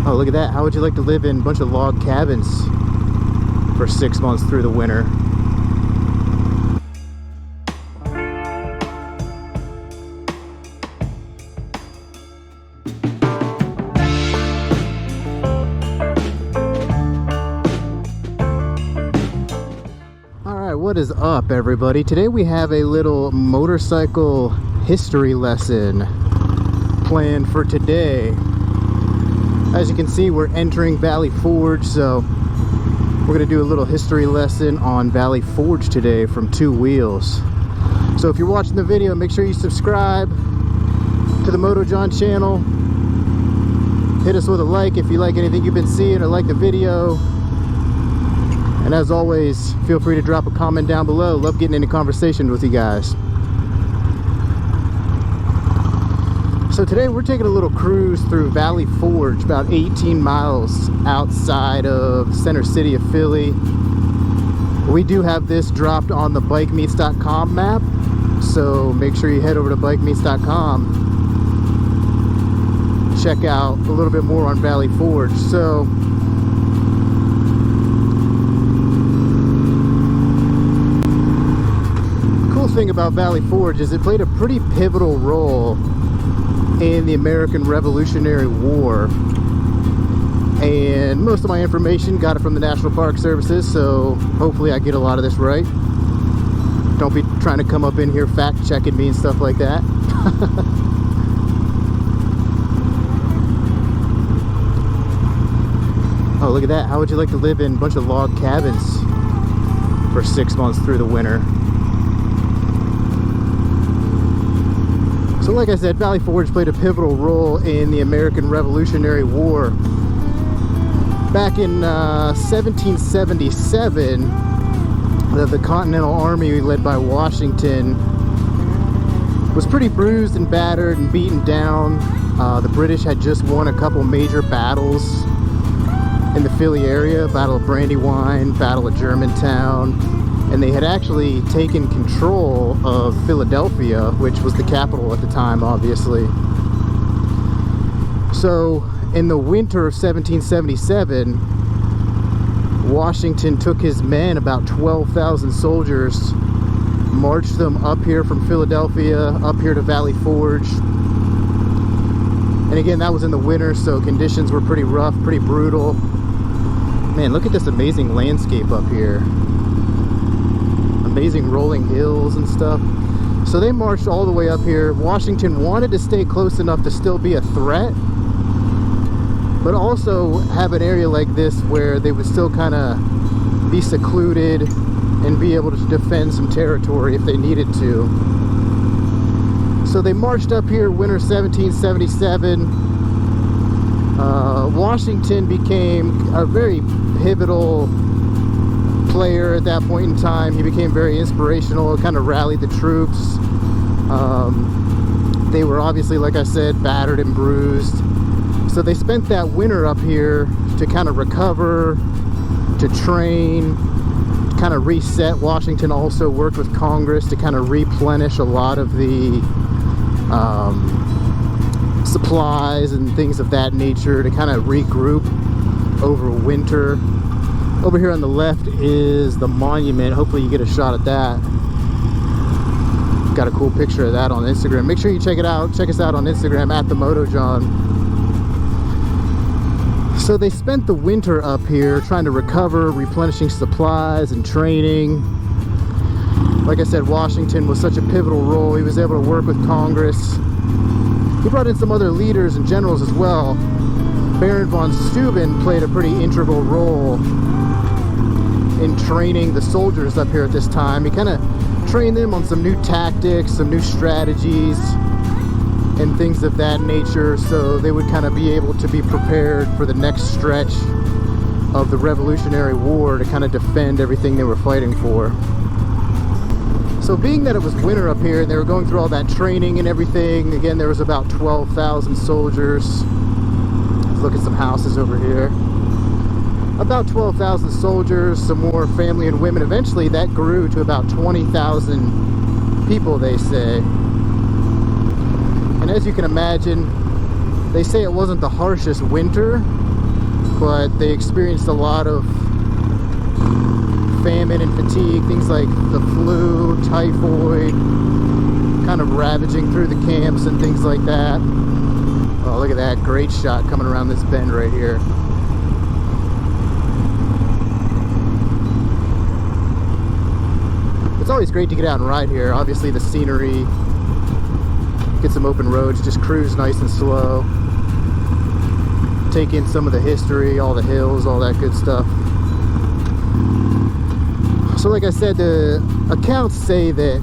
Oh, look at that. How would you like to live in a bunch of log cabins for 6 months through the winter? What is up, everybody? Today we have a little motorcycle history lesson planned for today. As you can see, we're entering Valley Forge, so we're going to do a little history lesson on Valley Forge today from Two Wheels. So if you're watching the video, make sure you subscribe to the Moto John channel. Hit us with a like if you like anything you've been seeing or like the video. And as always, feel free to drop a comment down below. Love getting into conversation with you guys. So today we're taking a little cruise through Valley Forge, about 18 miles outside of center city of Philly. We do have this dropped on the BiKMEETs.com map, so make sure you head over to BiKMEETs.com. Check out a little bit more on Valley Forge. So thing about Valley Forge is it played a pretty pivotal role in the American Revolutionary War, and most of my information got it from the National Park Services, so hopefully I get a lot of this right. Don't be trying to come up in here fact checking me and stuff like that. Oh, look at that. How would you like to live in a bunch of log cabins for 6 months through the winter? So like I said, Valley Forge played a pivotal role in the American Revolutionary War. Back in 1777, the Continental Army led by Washington was pretty bruised and battered and beaten down. The British had just won a couple major battles in the Philly area, Battle of Brandywine, Battle of Germantown. And they had actually taken control of Philadelphia, which was the capital at the time, obviously. So in the winter of 1777, Washington took his men, about 12,000 soldiers, marched them up here from Philadelphia, up here to Valley Forge. And again, that was in the winter, so conditions were pretty rough, pretty brutal. Man, look at this amazing landscape up here. Amazing rolling hills and stuff. So they marched all the way up here. Washington wanted to stay close enough to still be a threat, but also have an area like this where they would still kind of be secluded and be able to defend some territory if they needed to. So they marched up here winter 1777. Washington became a very pivotal player at that point in time. He became very inspirational, kind of rallied the troops. They were obviously, like I said, battered and bruised. So they spent that winter up here to kind of recover, to train, to kind of reset. Washington also worked with Congress to kind of replenish a lot of the supplies and things of that nature, to kind of regroup over winter. Over here on the left is the monument. Hopefully you get a shot at that. Got a cool picture of that on Instagram. Make sure you check it out. Check us out on Instagram at the Moto John. So they spent the winter up here trying to recover, replenishing supplies and training. Like I said, Washington was such a pivotal role. He was able to work with Congress. He brought in some other leaders and generals as well. Baron von Steuben played a pretty integral role in training the soldiers up here at this time. He kind of trained them on some new tactics, some new strategies, and things of that nature, so they would kind of be able to be prepared for the next stretch of the Revolutionary War to kind of defend everything they were fighting for. So being that it was winter up here and they were going through all that training and everything, again, there was about 12,000 soldiers. Let's look at some houses over here. About 12,000 soldiers, some more family and women. Eventually that grew to about 20,000 people, they say. And as you can imagine, they say it wasn't the harshest winter, but they experienced a lot of famine and fatigue, things like the flu, typhoid, kind of ravaging through the camps and things like that. Oh, look at that, great shot coming around this bend right here. It's always great to get out and ride here. Obviously the scenery, get some open roads, just cruise nice and slow. Take in some of the history, all the hills, all that good stuff. So like I said, the accounts say that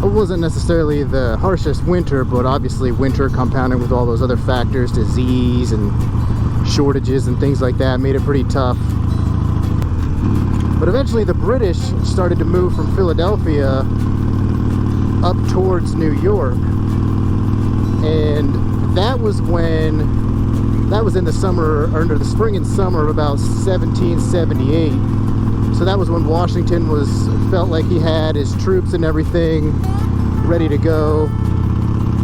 it wasn't necessarily the harshest winter, but obviously winter compounded with all those other factors, disease and shortages and things like that, made it pretty tough. But eventually the British started to move from Philadelphia up towards New York. And that was in the summer, or under the spring and summer of about 1778. So that was when Washington felt like he had his troops and everything ready to go.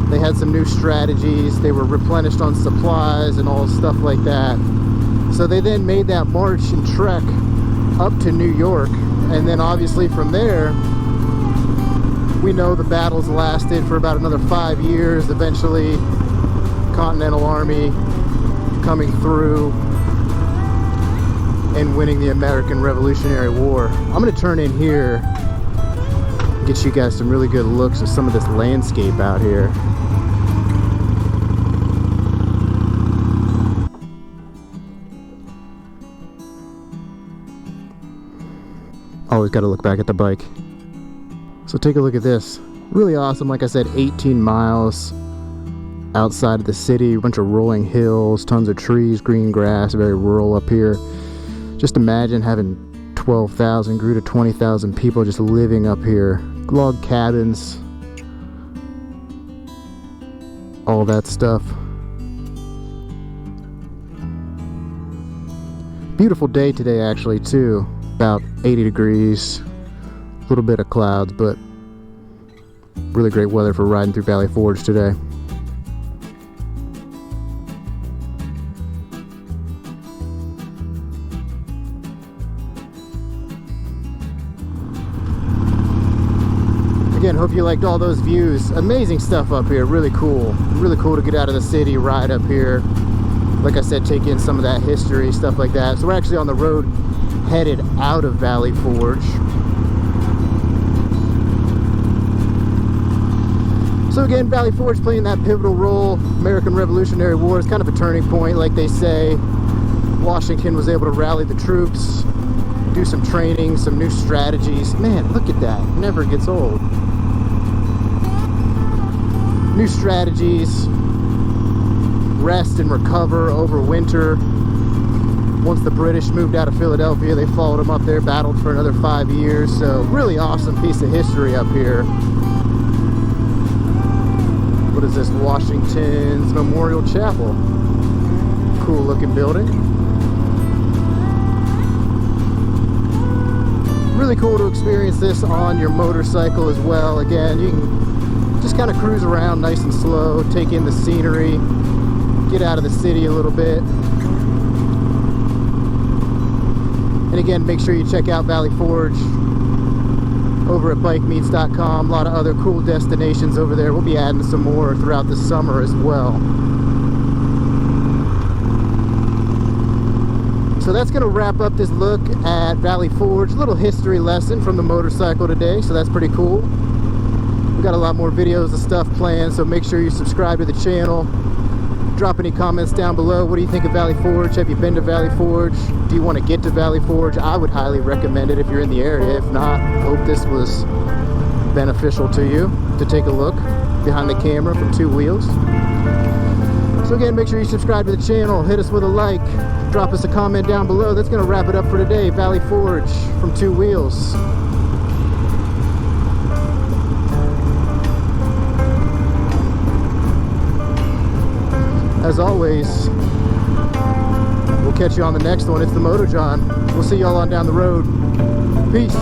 They had some new strategies. They were replenished on supplies and all stuff like that. So they then made that march and trek up to New York. And then obviously from there, we know the battles lasted for about another 5 years. Eventually, Continental Army coming through and winning the American Revolutionary War. I'm going to turn in here, get you guys some really good looks of some of this landscape out here. Always got to look back at the bike. So take a look at this. Really awesome. Like I said, 18 miles outside of the city, a bunch of rolling hills, tons of trees, green grass, very rural up here. Just imagine having 12,000, grew to 20,000 people just living up here. Log cabins, all that stuff. Beautiful day today actually too. About 80 degrees, a little bit of clouds, but really great weather for riding through Valley Forge today. Again, hope you liked all those views. Amazing stuff up here, really cool. Really cool to get out of the city, ride up here. Like I said, take in some of that history, stuff like that. So we're actually on the road headed out of Valley Forge. So again, Valley Forge playing that pivotal role. American Revolutionary War is kind of a turning point, like they say. Washington was able to rally the troops, do some training, some new strategies. Man, look at that, never gets old. New strategies, rest and recover over winter. Once the British moved out of Philadelphia, they followed them up there, battled for another 5 years. So really awesome piece of history up here. What is this? Washington's Memorial Chapel. Cool looking building. Really cool to experience this on your motorcycle as well. Again, you can just kind of cruise around nice and slow, take in the scenery, get out of the city a little bit. And again, make sure you check out Valley Forge over at BiKMEETs.com. A lot of other cool destinations over there. We'll be adding some more throughout the summer as well. So that's going to wrap up this look at Valley Forge. A little history lesson from the motorcycle today, so that's pretty cool. We've got a lot more videos and stuff planned, so make sure you subscribe to the channel. Drop any comments down below. What do you think of Valley Forge? Have you been to Valley Forge? Do you want to get to Valley Forge? I would highly recommend it if you're in the area. If not, hope this was beneficial to you to take a look behind the camera from two wheels. So again, make sure you subscribe to the channel, hit us with a like, drop us a comment down below. That's going to wrap it up for today. Valley Forge from two wheels. As always, we'll catch you on the next one. It's the Moto John. We'll see y'all on down the road. Peace.